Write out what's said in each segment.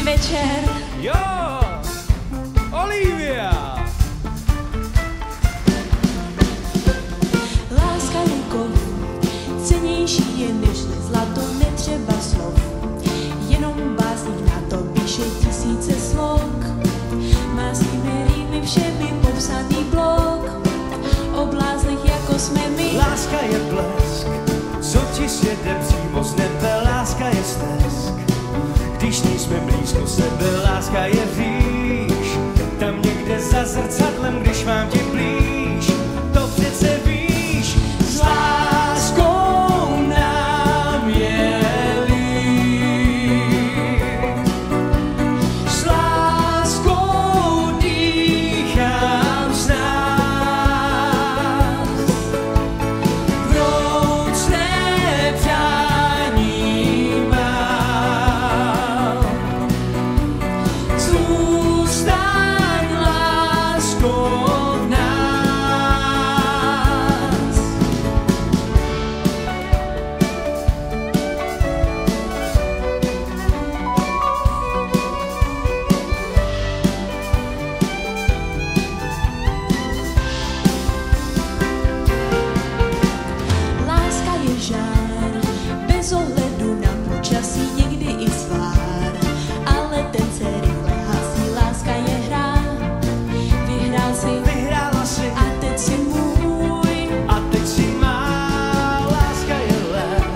večer. Jo, Olivia. Láska je kov, cennější je než zlato, netřeba slov. Jenom básník na to píše tisíce slok. Má svými rýmy všemi popsaný blok. O bláznech jako jsme my. Láska je blesk, co ti sjede přímo z nebe. Láska je stesk, když nejsme blízko sebe. Láska je říš, tam někde za zrcadlem, když mám tě blíž. To přece víš, s láskou nám je líp. S láskou dýchám z nás. Vroucné přání mám. Zůstaň láskou v nás. Láska je žár, bez ohledu na počasí, někdy i svár. Ale ten se rychle hasí, láska je hra. Vyhrál si Vyhrála si a teď si můj. a teď si má. Láska je lék,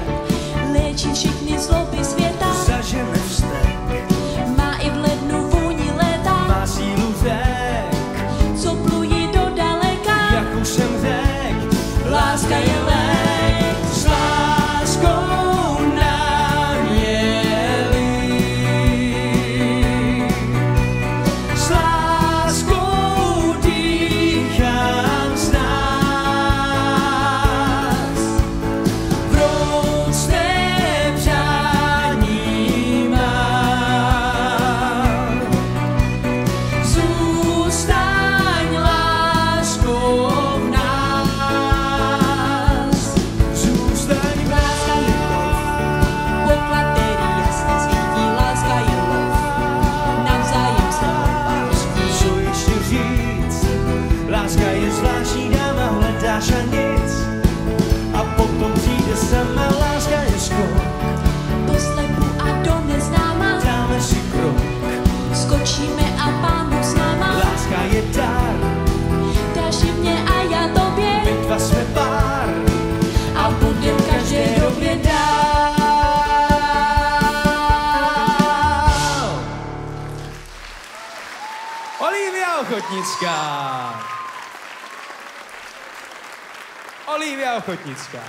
Léčí všechny zloby světa. zažene vztek, Má i v lednu vůni léta, má sílu řek. co plují do daleka. Jak už jsem řekl, Láska je lék, s láskou nám je líp. S láskou dýchám z nás. Vroucné přání mám. Zůstaň láskou v nás. Zůstaň v láska je lov, poklad, který jasně svítí. Láska je lov, navzájem se hledbáš. Co ještě říct? Láska je zvláštní dáma, hledáš a nic. A potom přijde sama. Láska je skok, Do slepu a do neznáma, dáme si krok. skočíme a Pán Bůh s náma. Láska je dar, Dáš ji mě a já tobě, my dva jsme pár. a budem v každé době dál. Olivia Ochotnická. Olivia Ochotnická.